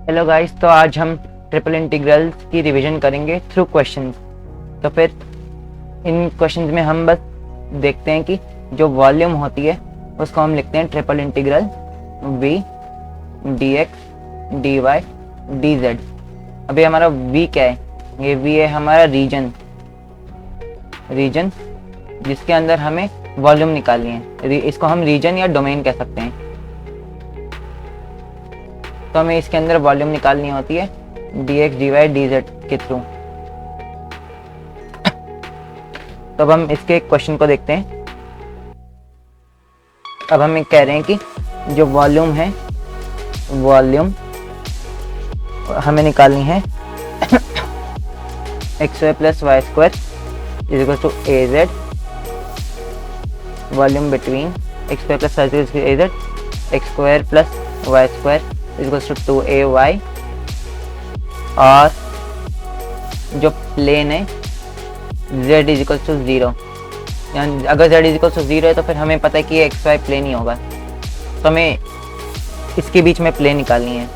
Hello guys, तो आज हम ट्रिपल इंटीग्रल्स की रिवीजन करेंगे थ्रू क्वेश्चंस। तो फिर इन क्वेश्चंस में हम बस देखते हैं कि जो वॉल्यूम होती है उसको हम लिखते हैं triple integral v dx dy dz। अभी हमारा v क्या है? ये v है हमारा रीजन जिसके अंदर हमें वॉल्यूम निकालनी है। इसको हम रीजन या डोमेन कह सकते हैं। तो हमें इसके अंदर वॉल्यूम निकालनी होती है dx dy dz के थ्रू। तो अब हम इसके एक क्वेश्चन को देखते हैं। अब हम कह रहे हैं कि जो वॉल्यूम है, वॉल्यूम हमें निकालनी है x² + y² = az। Volume between x² + y² az, x² + y² = 2ay। और जो प्लेन है z = 0, यानी अगर z = 0 है तो फिर हमें पता है कि ये xy प्लेन ही होगा। तो हमें इसके बीच में प्लेन निकालनी है,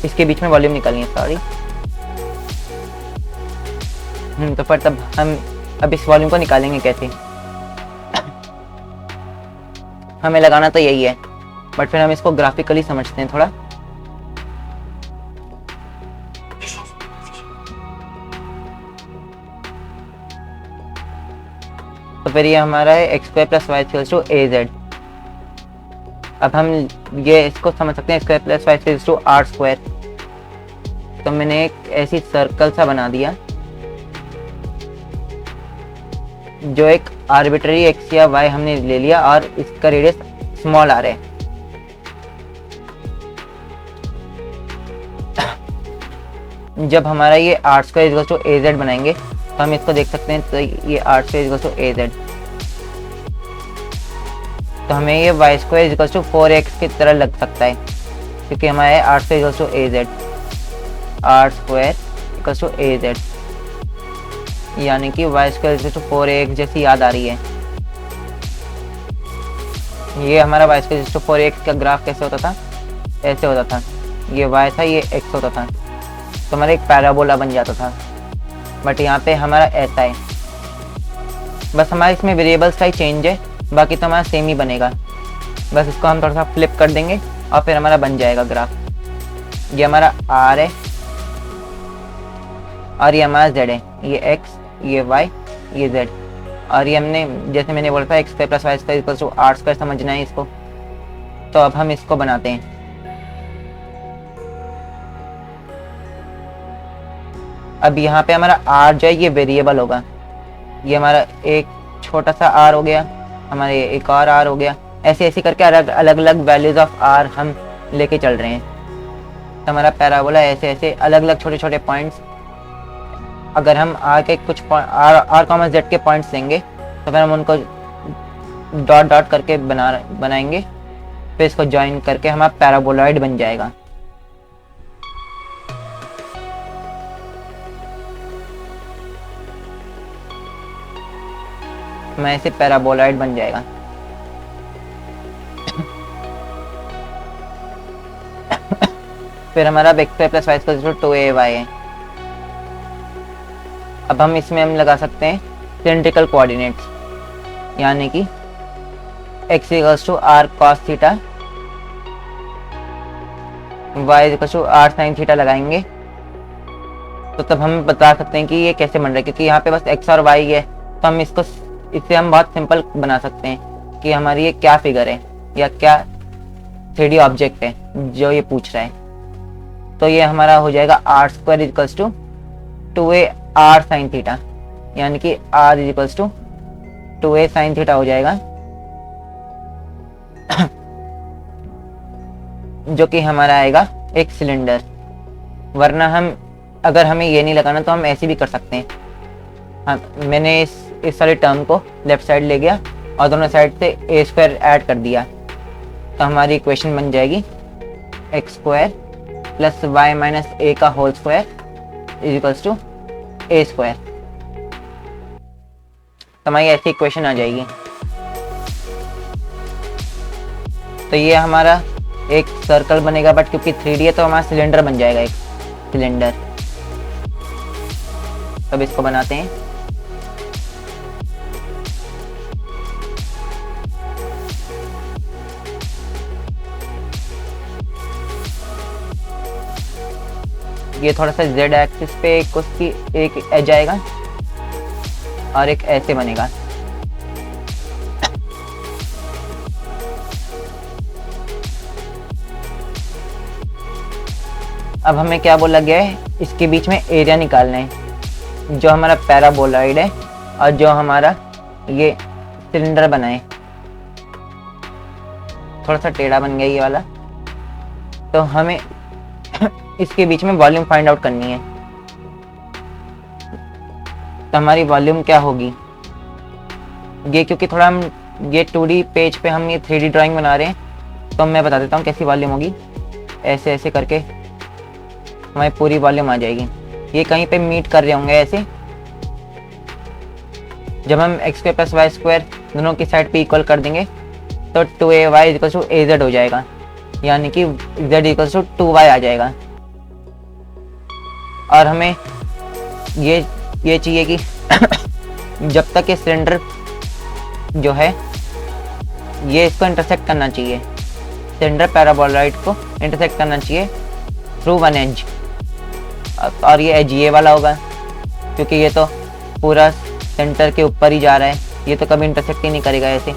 इसके बीच में वॉल्यूम निकालनी है, सॉरी। तो पर तब हम अब इस वॉल्यूम को निकालेंगे कैसे? हमें लगाना तो यही है, बट फिर हम इसको ग्राफिकली समझते हैं थोड़ा। तो फिर ये हमारा है x² + y² az। अब हम ये इसको समझ सकते हैं x² + y² r²। तो मैंने एक ऐसी सर्कल सा बना दिया जो एक आर्बिट्ररी x या y हमने ले लिया और इसका रेडियस स्मॉल r है। जब हमारा ये r² = az बनाएंगे तो हम इसको देख सकते हैं। तो ये r² = az, तो हमें ये y² = 4x की तरह लग सकता है, क्योंकि हमारा r² = az, r² = az, यानी कि y² = 4ax जैसी याद आ रही है। ये हमारा y² = 4ax का ग्राफ कैसे होता था? ऐसे होता था, ये y था, ये x होता था, तो हमारा एक पैराबोला बन जाता था। बट यहाँ पे हमारा ऐसा है, बस हमारा इसमें वेरिएबल्स का ही चेंज है, बाकी तो हमारा सेम ही बनेगा। बस इसको हम थोड़ा सा फ्लिप कर देंगे और फिर हमारा बन जाएगा ग्राफ। ये हमारा r है और ये हमारा z है, ये x, ये y, ये z। और ये हमने, जैसे मैंने बोला था, x² + y² = r² समझना है इसको। तो अब हम इसको बनाते हैं। अब यहाँ पे हमारा r जो है ये वेरिएबल होगा। ये हमारा एक छोटा सा r हो गया, हमारे एक और r हो गया, ऐसे ऐसे करके अलग अलग वैल्यूज ऑफ r हम लेके चल रहे हैं। तो हमारा पैराबोला ऐसे ऐसे अलग अलग छोटे छोटे पॉइंट्स, अगर हम r के कुछ r, z के पॉइंट्स लेंगे तो फिर हम उनको डॉट डॉट करके बनाएंगे, फिर इसको ज्वाइन करके हमारा पैराबोलॉइड बन जाएगा। मैं ऐसे पैराबोलॉइड बन जाएगा। फिर हमारा x² + y² = 2ay है। अब हम इसमें हम लगा सकते हैं सिलेंड्रिकल कोऑर्डिनेट्स, यानी कि x = r cos theta, y = r sin theta लगाएंगे। तो तब हम बता सकते हैं कि ये कैसे बन रहा है, क्योंकि यहाँ पे बस x और y है। तो हम इससे हम बहुत सिंपल बना सकते हैं कि हमारी ये क्या फिगर है या क्या 3D ऑब्जेक्ट है जो ये पूछ रहा है। तो ये हमारा हो जाएगा r² = 2a r sin theta, यानी कि r = 2a sin थीटा हो जाएगा, जो कि हमारा आएगा एक सिलेंडर। वरना हम, अगर हमें ये नहीं लगाना तो हम ऐसे भी कर सकते हैं। मैंने इस सारे टर्म को लेफ्ट साइड ले गया और दोनों साइड से a² ऐड कर दिया, तो हमारी इक्वेशन बन जाएगी x² + y - a² = a²। तो हमारी ऐसी इक्वेशन आ जाएगी। तो ये हमारा एक सर्कल बनेगा, बट क्योंकि 3D है तो हमारा सिलेंडर बन जाएगा, एक सिलेंडर। तब इसको बनाते हैं। ये थोड़ा सा Z एक्सिस पे एक उसकी एक एज आएगा और एक ऐसे बनेगा। अब हमें क्या बोला गया है, इसके बीच में एरिया निकालना है, जो हमारा पैराबोलॉइड है और जो हमारा ये सिलेंडर बना है। थोड़ा सा टेढ़ा बन गया ये वाला। तो हमें इसके बीच में वॉल्यूम फाइंड आउट करनी है। तो हमारी वॉल्यूम क्या होगी, ये क्योंकि थोड़ा हम ये 2D पेज पे हम ये 3D ड्राइंग बना रहे हैं, तो मैं बता देता हूँ कैसी वॉल्यूम होगी। ऐसे ऐसे करके हमारी पूरी वॉल्यूम आ जाएगी। ये कहीं पे मीट कर रहे होंगे ऐसे। जब हम x² + y² दोनों की साइड पे इक्वल कर देंगे तो 2ay = az हो जाएगा, यानी कि z = 2y आ जाएगा। और हमें ये चाहिए कि जब तक ये सिलेंडर जो है ये इसको इंटरसेक्ट करना चाहिए, सिलेंडर पैराबोलॉइड को इंटरसेक्ट करना चाहिए थ्रू वन एज। और ये एज ये वाला होगा, क्योंकि ये तो पूरा सेंटर के ऊपर ही जा रहा है, ये तो कभी इंटरसेक्ट ही नहीं करेगा ऐसे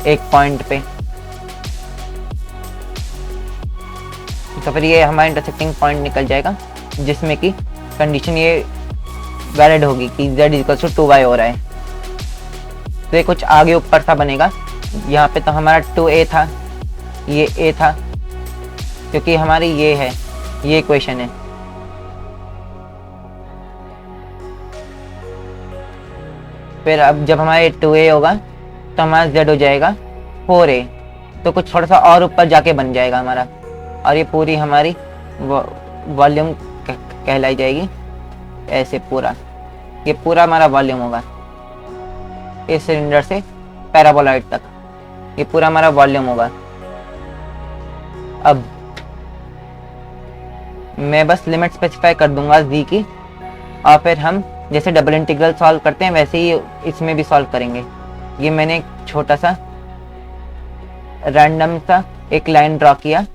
एक पॉइंट पे। तो फिर ये हमारा इंटरसेक्टिंग पॉइंट निकल जाएगा, जिसमें कि कंडीशन ये वैलिड होगी कि z = 2y हो रहा है। तो ये कुछ आगे ऊपर सा बनेगा। यहाँ पे तो हमारा 2a था, ये a था, क्योंकि हमारी ये है, ये इक्वेशन है। फिर अब जब हमारे 2a होगा तो हमारा z हो जाएगा 4a। तो कुछ थोड़ा सा और ऊपर जाके बन जाएगा हमारा, और ये पूरी हमारी वॉल्यूम कहलाई जाएगी। ऐसे पूरा ये पूरा हमारा वॉल्यूम होगा, इस सिलेंडर से पैराबोलॉइड तक ये पूरा हमारा वॉल्यूम होगा। अब मैं बस लिमिट स्पेसिफाई कर दूंगा z की, और फिर हम जैसे डबल इंटीग्रल सॉल्व करते हैं वैसे ही इसमें भी सॉल्व करेंगे। ये मैंने एक छोटा सा रैंडम सा एक लाइन ड्रॉ किया,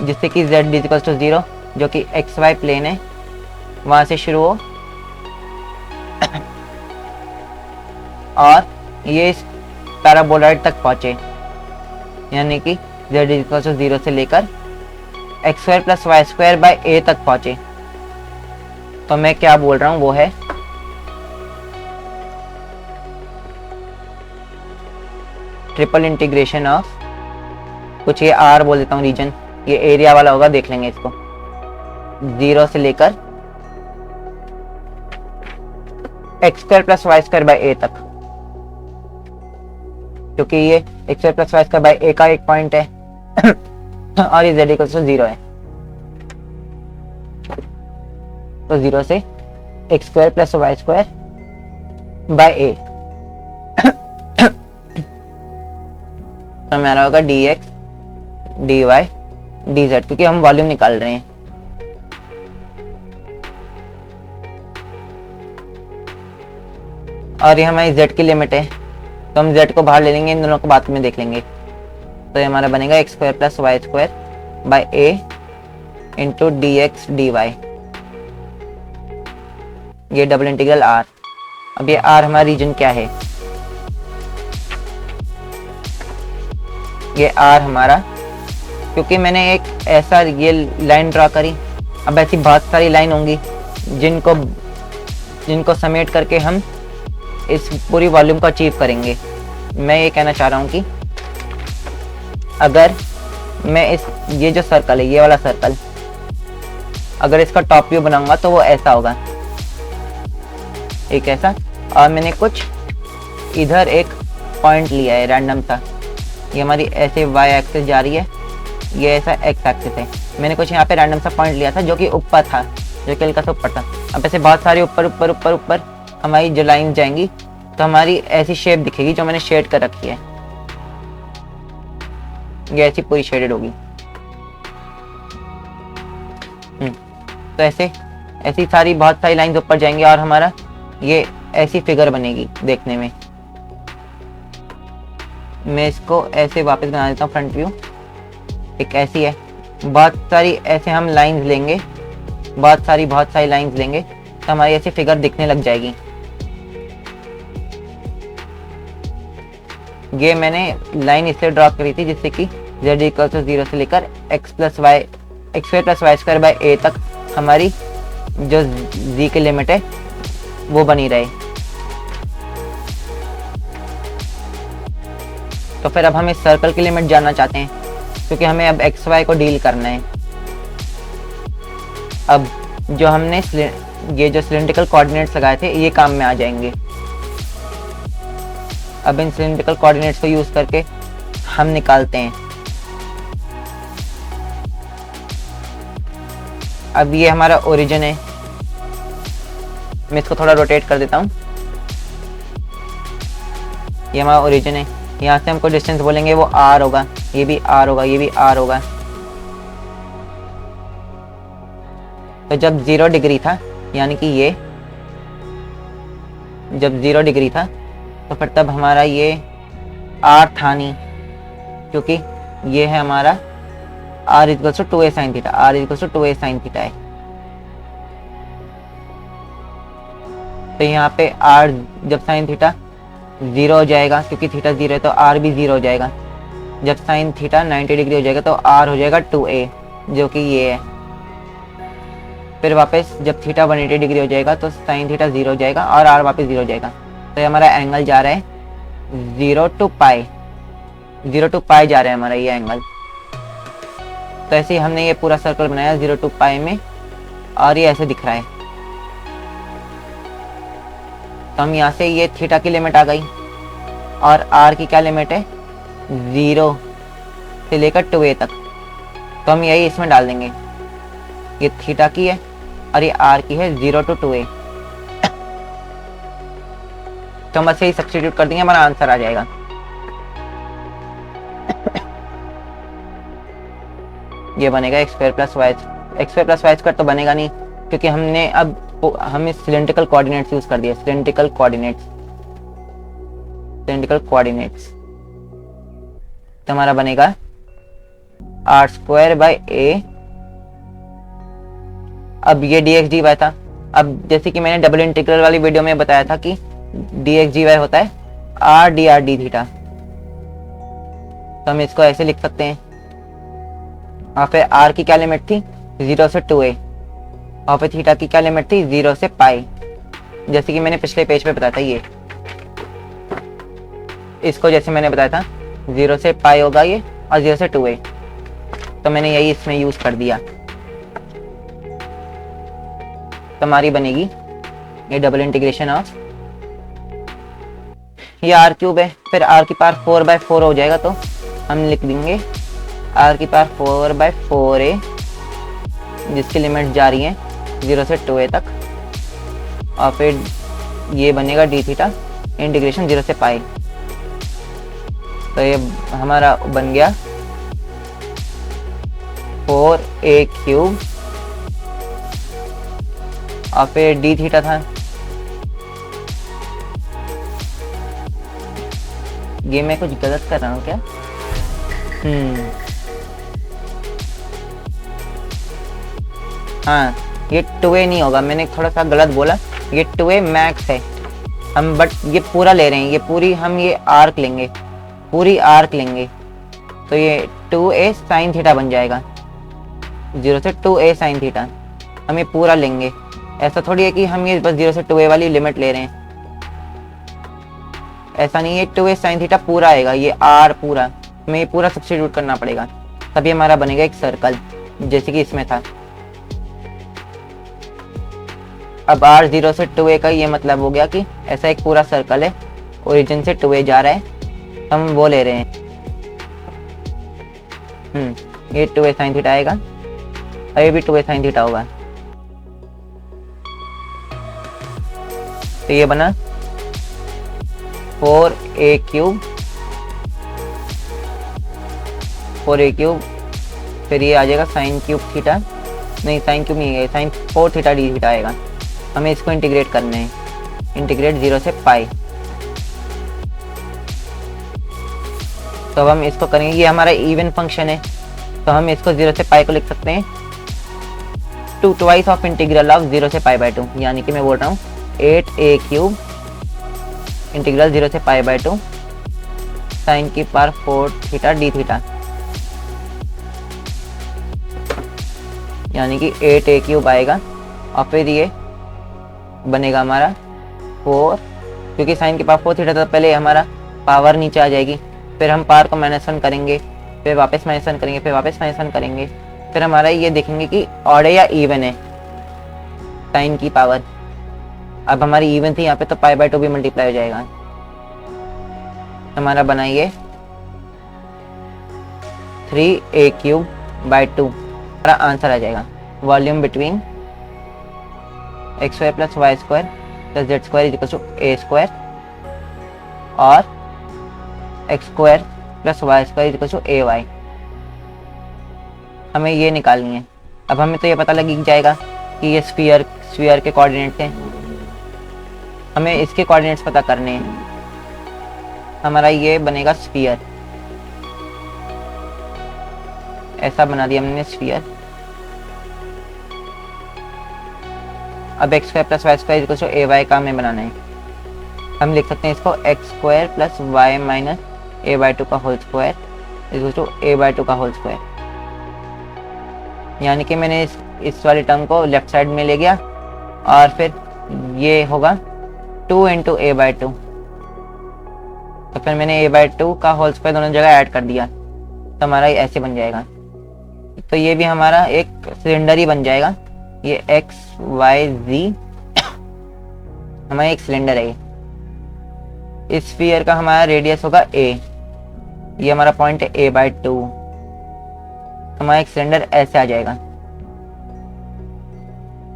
जिससे कि z = 0, जो कि xy प्लेन है, वहां से शुरू हो और ये इस पैराबोलॉइड तक पहुंचे, यानी कि z = 0 से लेकर x² + y² a तक पहुंचे। तो मैं क्या बोल रहा हूं वो है ट्रिपल इंटीग्रेशन ऑफ, कुछ ये r बोल देता हूँ रीजन, ये एरिया वाला होगा, देख लेंगे इसको, 0 से लेकर x² + y² a तक, क्योंकि ये x² + y² a का एक पॉइंट है और ये z = 0 है। तो 0 से x² + y² a तो हमारा होगा dx dy dz, क्योंकि हम वॉल्यूम निकाल रहे हैं। और ये हमारी z की लिमिट है, तो हम z को बाहर ले लेंगे, इन दोनों को बाद में देख लेंगे। तो ये हमारा बनेगा x² + y² a into dx dy, ये डबल इंटीग्रल r। अब ये r हमारा रीजन क्या है, ये r हमारा, क्योंकि मैंने एक ऐसा ये लाइन ड्रा करी, अब ऐसी बहुत सारी लाइन होंगी जिनको समेट करके हम इस पूरी वॉल्यूम को अचीव करेंगे। मैं ये कहना चाह रहा हूँ कि अगर मैं ये जो सर्कल है, ये वाला सर्कल, अगर इसका टॉप व्यू बनाऊंगा तो वो ऐसा होगा, एक ऐसा, और मैंने कुछ इधर एक पॉइंट लिया है रैंडम सा, ये हमारी ऐसे y एक्सिस जा रही है, ये ऐसा x एक्सिस है। मैंने कुछ यहाँ पे रैंडम सा पॉइंट लिया था जो कि ऊपर था, जो कि हल्का सा ऊपर था। अब ऐसे बहुत सारे ऊपर ऊपर ऊपर ऊपर हमारी जो लाइन जाएंगी तो हमारी ऐसी शेप दिखेगी जो मैंने शेड कर रखी है। ये ऐसी पूरी शेडेड होगी। तो ऐसे ऐसी सारी बहुत सारी लाइंस ऊपर जाएंगी और हमारा ये ऐसी फिगर बनेगी देखने में। मैं इसको ऐसे वापस बना देता हूँ फ्रंट व्यू। एक ऐसी है, बहुत सारी ऐसे हम लाइंस लेंगे, बहुत सारी लाइंस लेंगे तो हमारी ऐसी फिगर दिखने लग जाएगी। ये मैंने लाइन इसलिए ड्रॉ करी थी जिससे कि z इक्वल टू 0 से लेकर x square plus y square by a तक हमारी जो z की लिमिट है वो बनी रहे। तो फिर अब हम इस सर्कल की लिमिट जानना चाहते हैं क्योंकि हमें अब एक्स वाई को डील करना है। अब जो हमने ये जो सिलेंड्रिकल कोऑर्डिनेट्स लगाए थे ये काम में आ जाएंगे। अब इन सिलेंड्रिकल कोऑर्डिनेट्स को यूज करके हम निकालते हैं। अब ये हमारा ओरिजिन है, मैं इसको थोड़ा रोटेट कर देता हूँ। ये हमारा ओरिजिन है, यहाँ से हमको डिस्टेंस बोलेंगे वो r होगा, ये भी r होगा, ये भी r होगा। तो जब 0 डिग्री था, यानी कि ये जब 0 डिग्री था तो फिर तब हमारा ये r था नहीं, क्योंकि ये है हमारा r equals to 2a sin theta, r equals to 2a sin theta है। तो यहाँ पे r जब sin थीटा 0 हो जाएगा, क्योंकि थीटा 0 है तो r भी 0 हो जाएगा। जब sin थीटा 90 डिग्री हो जाएगा तो r हो जाएगा 2a, जो कि ये है। फिर वापस जब थीटा 180 डिग्री हो जाएगा तो sin थीटा 0 हो जाएगा और r वापस 0 हो जाएगा। तो ये हमारा एंगल जा रहा है 0 to पाई जा रहा है हमारा ये एंगल। तो ऐसे ही हमने ये पूरा सर्कल बनाया 0 to पाई में और ये ऐसे दिख रहा है। तो हम यहाँ से ये थीटा की लिमिट आ गई और r की क्या लिमिट है 0 से लेकर 2a तक। तो हम यही इसमें डाल देंगे, ये थीटा की है और ये r की है 0 to 2a। तो हम बस यही सब्स्टिट्यूट कर देंगे, हमारा आंसर आ जाएगा। ये बनेगा x square plus y square तो बनेगा नहीं, क्योंकि हमने अब हमें सिलेंड्रिकल कोऑर्डिनेट्स यूज कर दिया। सिलेंड्रिकल कोऑर्डिनेट्स तो हमारा बनेगा r स्क्वायर बाई a। अब ये dx dy था। अब जैसे कि मैंने डबल इंटीग्रल वाली वीडियो में बताया था कि dx dy होता है r dr d थीटा। तो हम इसको ऐसे लिख सकते हैं। और फिर r की क्या लिमिट थी 0 से 2a और फिर थीटा की क्या लिमिट थी 0 से पाई, जैसे कि मैंने पिछले पेज पे बताया था। ये इसको जैसे मैंने बताया था 0 से पाई होगा ये और 0 से 2a, तो मैंने यही इसमें यूज कर दिया। तो हमारी बनेगी ये डबल इंटीग्रेशन ऑफ ये r क्यूब है, फिर r की पावर 4/4 हो जाएगा। तो हम लिख देंगे r की पावर 4/4a, जिसकी लिमिट जा रही है 0 से 2a तक। और फिर ये बनेगा d थीटा इंटीग्रेशन 0 से पाई। तो ये हमारा बन गया 4a क्यूब और फिर d थीटा था। ये मैं कुछ गलत कर रहा हूँ क्या? हाँ, ये 2a नहीं होगा, मैंने थोड़ा सा गलत बोला। ये 2a मैक्स है हम, बट ये पूरा ले रहे हैं। ये पूरी हम ये आर्क लेंगे, पूरी आर्क लेंगे। तो ये 2a साइन थीटा बन जाएगा, 0 से 2a साइन थीटा। हम ये पूरा लेंगे, ऐसा थोड़ी है कि हम ये बस 0 से 2a वाली लिमिट ले रहे हैं। ऐसा नहीं है, 2a साइन थीटा पूरा आएगा, ये r पूरा, हमें ये पूरा सब्स्टिट्यूट करना पड़ेगा, तभी हमारा बनेगा एक सर्कल जैसे कि इसमें था। अब r 0 से 2a का ये मतलब हो गया कि ऐसा एक पूरा सर्कल है, ओरिजिन से 2a जा रहा है, तो हम वो ले रहे हैं। ये 2a साइन थीटा आएगा और ये भी 2a साइन थीटा होगा। तो ये बना 4a क्यूब 4a3, फिर ये आ जाएगा साइन क्यूब थीटा, नहीं साइन क्यूब नहीं है, साइन 4 थीटा डी थीटा आएगा। हमें इसको इंटीग्रेट करना है, इंटीग्रेट 0 से पाई। तो अब हम इसको करेंगे, ये हमारा इवन फंक्शन है तो हम इसको 0 से पाई को लिख सकते हैं 2 ट्वाइस ऑफ इंटीग्रल ऑफ 0 से पाई बाय 2, यानी कि मैं बोल रहा हूँ 8a³ इंटीग्रल 0 से पाई बाय 2 साइन की पावर 4 थीटा डी थीटा, यानी कि 8a³ आएगा और फिर ये बनेगा हमारा 4, क्योंकि साइन की पावर 4 थीटा तो पहले हमारा पावर नीचे आ जाएगी, फिर हम पावर को -1 करेंगे, फिर वापस -1 करेंगे, फिर वापस -1 करेंगे, फिर हमारा ये देखेंगे कि ऑड है या इवन है साइन की पावर। अब हमारी इवन थी यहाँ पे तो पाई बाय 2 भी मल्टीप्लाई हो जाएगा। हमारा बनाइए 3a³ बाय 2, हमारा आंसर आ जाएगा volume between x² + y² + z² = a² और x² + y² = ay। हमें ये निकालनी है। अब हमें तो ये पता लग ही जाएगा कि ये स्फीयर के कोऑर्डिनेट्स हैं, हमें इसके कोऑर्डिनेट्स पता करने हैं। हमारा ये बनेगा स्फीयर, ऐसा बना दिया हमने स्फीयर। अब x² + y² = ay का हमें बनाना है। हम लिख सकते हैं इसको x² + y - a/2 का होल स्क्वायर = a/2 का होल स्क्वायर, यानी कि मैंने इस वाली टर्म को लेफ्ट साइड में ले गया और फिर ये होगा 2 × a/2, तो फिर मैंने a/2 का होल स्क्वायर दोनों जगह ऐड कर दिया तो हमारा ये ऐसे बन जाएगा। तो ये भी हमारा एक सिलेंडर ही बन जाएगा। ये x y z हमारा एक सिलेंडर है। इस स्फीयर का हमारा रेडियस होगा a, ये हमारा पॉइंट है a/2, हमारा एक सिलेंडर ऐसे आ जाएगा,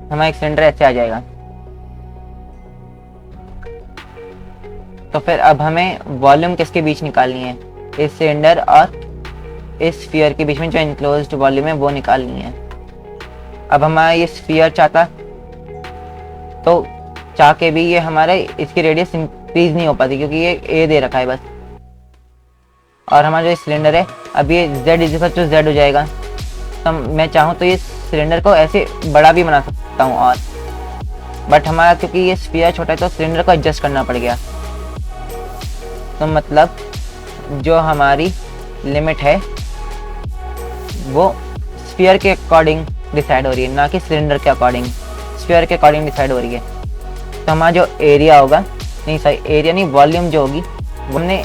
हमारा एक सिलेंडर ऐसे आ जाएगा। तो फिर अब हमें वॉल्यूम किसके बीच निकालनी है, इस सिलेंडर और इस स्फीयर के बीच में जो इनक्लोज्ड वॉल्यूम है वो निकालनी है। अब हमारा ये स्फीयर चाहता तो चाह के भी ये हमारे इसकी रेडियस इंक्रीज नहीं हो पाती क्योंकि ये a दे रखा है बस, और हमारा जो सिलेंडर है अब ये z हो जाएगा। तो मैं चाहूँ तो ये सिलेंडर को ऐसे बड़ा भी बना सकता हूँ, और बट हमारा क्योंकि ये स्फीयर छोटा है तो सिलेंडर को एडजस्ट करना पड़ गया। तो मतलब जो हमारी लिमिट है वो स्फीयर के अकॉर्डिंग डिसाइड हो रही है, ना कि सिलेंडर के अकॉर्डिंग, स्फीयर के अकॉर्डिंग डिसाइड हो रही है। तो हमारा जो एरिया होगा, नहीं सॉरी एरिया नहीं, वॉल्यूम जो होगी वो हमने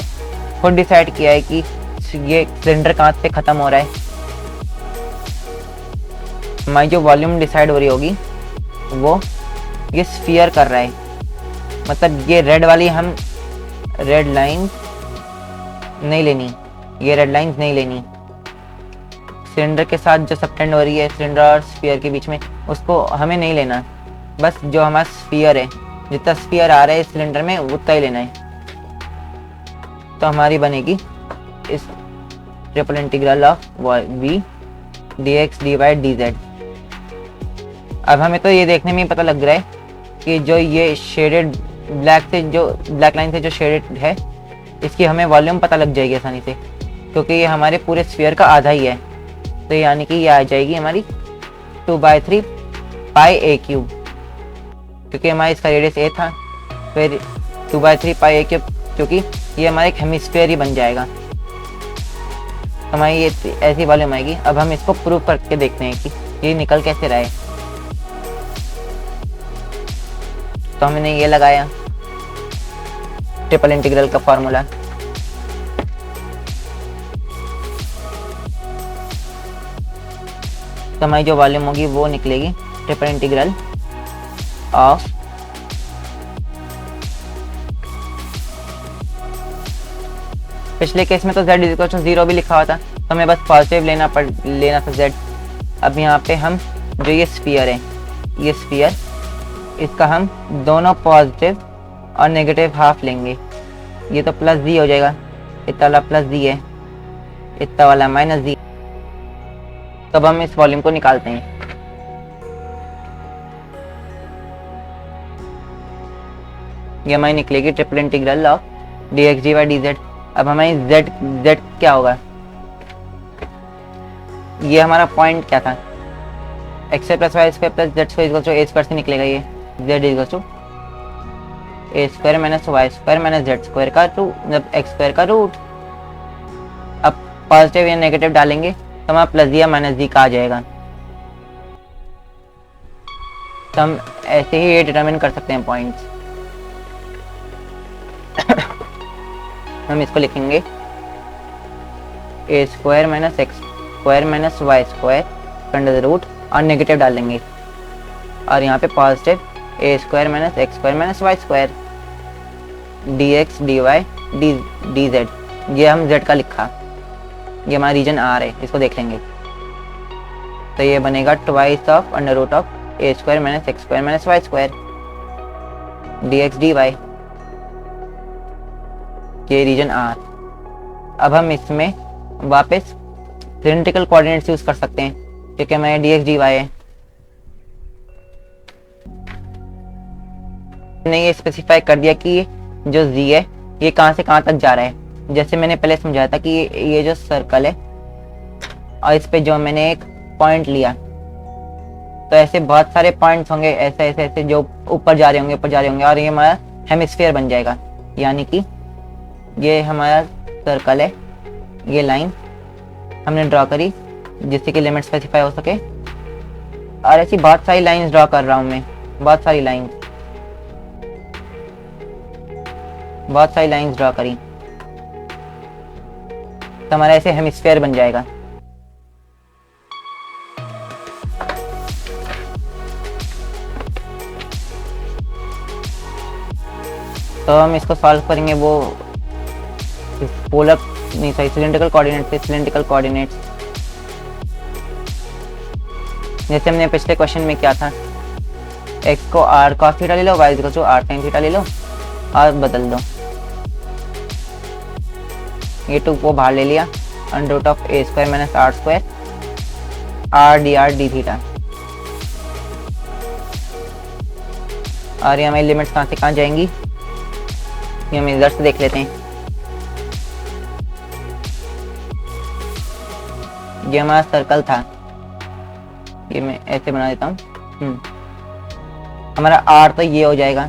खुद डिसाइड किया है कि ये सिलेंडर कहाँ पे ख़त्म हो रहा है। हमारी जो वॉल्यूम डिसाइड हो रही होगी वो ये स्फीयर कर रहा है, मतलब ये रेड वाली हम रेड लाइन नहीं लेनी, ये रेड लाइंस नहीं लेनी। सिलेंडर के साथ जो सबटेंड हो रही है सिलेंडर और स्फीयर के बीच में, उसको हमें नहीं लेना, बस जो हमारा स्फीयर है, जितना स्फीयर आ रहा है इस सिलेंडर में उतना ही लेना है। तो हमारी बनेगी इस triple integral of v dx dy dz। अब हमें तो ये देखने में ही पता लग रहा है कि जो ये शेडेड ब्लैक लाइन से जो शेडेड है इसकी हमें वॉल्यूम पता लग जाएगी आसानी से, क्योंकि ये हमारे पूरे स्फीयर का आधा ही है। तो यानी कि ये आ जाएगी हमारी 2/3 पाई a³, क्योंकि हमारा इसका रेडियस a था, फिर 2/3 पाई a³, क्योंकि ये हमारा एक हेमिस्फीयर ही बन जाएगा। हमारी ये ऐसी वॉल्यूम आएगी। अब हम इसको प्रूव करके देखते हैं कि ये निकल कैसे रहा है। तो हमने ये लगाया ट्रिपल इंटीग्रल का फॉर्मूला, तो हमारी जो वॉल्यूम होगी वो निकलेगी ट्रिपल इंटीग्रल ऑफ पिछले केस में तो z 0 भी लिखा हुआ था, तो हमें बस पॉजिटिव लेना था z। अब यहाँ पे हम जो ये स्फीयर है, ये स्फीयर, इसका हम दोनों पॉजिटिव और नेगेटिव हाफ लेंगे। ये तो प्लस d हो जाएगा, इतना प्लस d है, इतना वाला माइनस डी। तब हम इस वॉल्यूम को निकालते हैं। ये हमारी निकलेगी triple integral of d x d y d z. अब हमारी जेड जेड क्या होगा, ये हमारा पॉइंट क्या था, x plus y square plus z square equal to a square से निकलेगा ये z equal to a square minus y square minus z square का मतलब एक्स स्क्वायर का रूट। अब पॉजिटिव या नेगेटिव डालेंगे तो हमारा प्लस डी या माइनस डी का आ जाएगा। तो हम ऐसे ही ये डिटरमिन कर सकते हैं पॉइंट्स। हम इसको लिखेंगे a square minus x square minus y square under the root और नेगेटिव डालेंगे और यहाँ पे positive a square minus x square minus y square d x d y d z. ये हम जेड का लिखा, ये हमारा रीजन आर है, इसको देख लेंगे। तो ये बनेगा twice of under root of a square minus x square minus y square d x d y, ये रीजन आर। अब हम इसमें वापस सिलेंड्रिकल कोऑर्डिनेट्स यूज कर सकते हैं क्योंकि हमारे डी एक्स डी वाई है। मैंने ये स्पेसिफाई कर दिया कि जो z है ये कहाँ से कहाँ तक जा रहा है। जैसे मैंने पहले समझाया था कि ये जो सर्कल है और इस पे जो मैंने एक पॉइंट लिया, तो ऐसे बहुत सारे पॉइंट्स होंगे ऐसे ऐसे ऐसे जो ऊपर जा रहे होंगे ऊपर जा रहे होंगे और ये हमारा हेमिस्फीयर बन जाएगा। यानी कि ये हमारा सर्कल है, ये लाइन हमने ड्रॉ करी जिससे कि लिमिट स्पेसिफाई हो सके। और ऐसी बहुत सारी लाइंस ड्रॉ कर रहा हूँ मैं, बहुत सारी लाइंस ड्रॉ करी, तो हमारा ऐसे हेमिस्फीयर बन जाएगा। तो हम इसको सॉल्व करेंगे वो पोलर नहीं सॉरी सिलेंड्रिकल कोऑर्डिनेट्स। जैसे हमने पिछले क्वेश्चन में क्या था, x को r cos थीटा ले लो, y को r sin थीटा ले लो और बदल दो। ये 2 को बाहर ले लिया, under root of a square minus r square r d theta. और ये हमारी लिमिट्स कहाँ से कहाँ जाएंगी ये हम इधर से देख लेते हैं। ये हमारा सर्कल था, ये मैं ऐसे बना देता हूँ। हमारा r तो ये हो जाएगा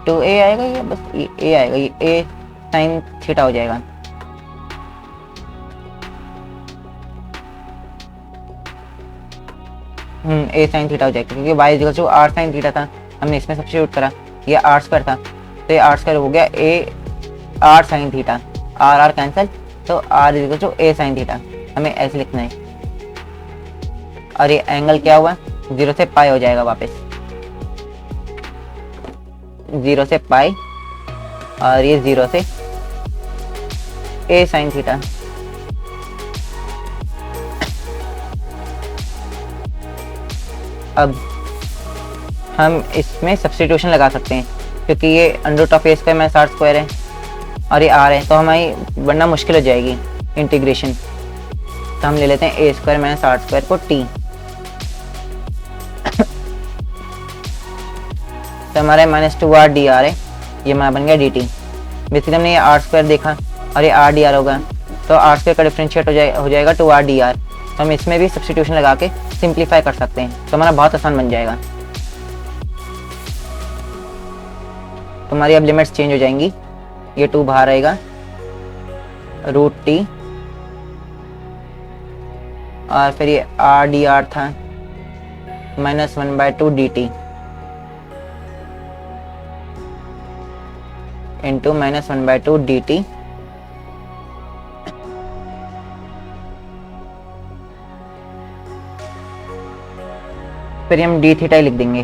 2a आएगा, ये बस a आएगा, ये a sin थीटा हो जाएगा। a sin थीटा हो जाएगा क्योंकि y equal to r sin theta था, हमने इसमें सब्स्टिट्यूट करा, ये r स्क्वायर था तो ये r स्क्वायर हो गया a r sin theta, r cancel, तो r equal to a sin theta. हमें ऐसे लिखना है और ये एंगल क्या हुआ 0 से पाई हो जाएगा, वापस 0 से पाई और ये 0 से a sin थीटा। अब हम इसमें सब्स्टिट्यूशन लगा सकते हैं क्योंकि ये under root of a square minus r square है और ये आर है, तो हमारी बनना मुश्किल हो जाएगी इंटीग्रेशन। तो हम ले लेते हैं ए स्क्वायर माइनस आर स्क्वायर को टी। तो हमारे -2r dr है, ये हमारा बन गया dt। बेसिकली हमने ये आर स्क्वायर देखा और ये आर डी आर होगा, तो आर स्क्वायर का डिफरेंशिएट हो जाएगा 2r dr। तो हम इसमें भी सब्स्टिट्यूशन लगा के सिंप्लीफाई कर सकते हैं, तो हमारा बहुत आसान बन जाएगा। तो हमारी अब लिमिट्स चेंज हो जाएंगी, ये 2 बाहर आएगा, रूट टी और फिर ये आर डी आर था -1/2 dt इंटू -1/2 dt फिर हम डी थीटा लिख देंगे,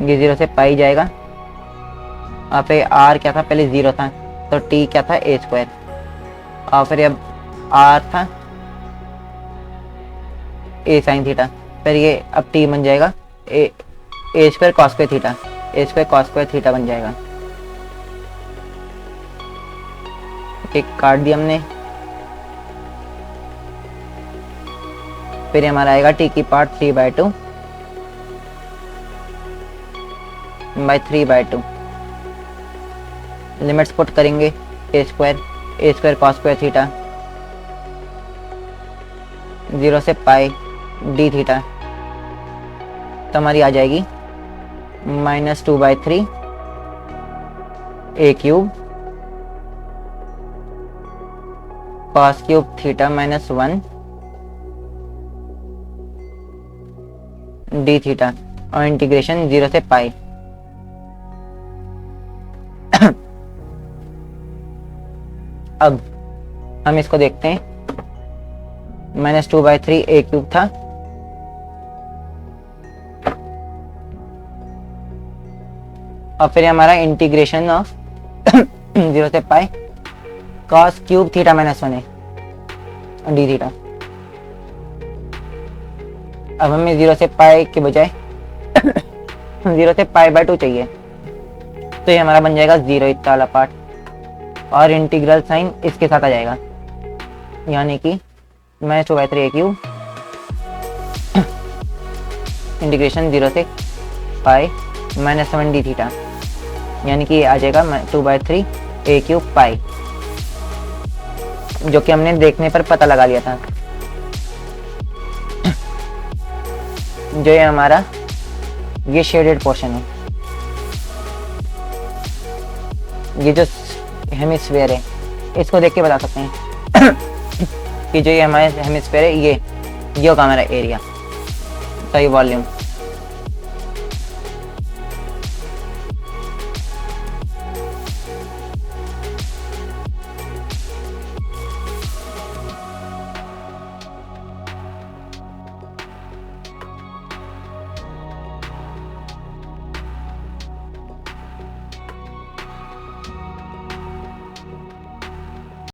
ये 0 से पाई जाएगा और फिर आर क्या था, पहले 0 था तो टी क्या था ए स्क्वायर और फिर अब आर था ए साइन थीटा, फिर ये अब टी बन जाएगा ए स्क्वायर कॉस स्क्वायर थीटा, ए स्क्वायर कॉस स्क्वायर थीटा बन जाएगा। एक काट दिया हमने। फिर हमारा आएगा टी की पार्ट 3/2 बाई 3/2। लिमिट्स पुट करेंगे ए स्क्वायर कॉस स्क्वायर थीटा 0 से पाई डी थीटा, तो हमारी आ जाएगी -2/3 a cube cos cube theta -1 d theta और इंटीग्रेशन 0 से पाई। अब हम इसको देखते हैं। -2/3 ए क्यूब था, और फिर हमारा इंटीग्रेशन ऑफ 0 से पाई कॉस क्यूब थीटा -1 है डी थीटा। अब हमें 0 से पाई के बजाय 0 से पाई/2 चाहिए, तो ये हमारा बन जाएगा 0 इतना वाला पार्ट, और इंटीग्रल साइन इसके साथ आ जाएगा, यानी कि -2/3 ए क्यूब इंटीग्रेशन 0 से पाई -1 डी थीटा, यानी कि आ जाएगा 2/3 ए क्यूब पाई, जो कि हमने देखने पर पता लगा लिया था। जो ये हमारा ये शेडेड पोर्शन है, ये जो हेमिस्फीयर है, इसको देख के बता सकते हैं कि जो ये हमारे हेमिस्फीयर है ये होगा हमारा एरिया, सही वॉल्यूम।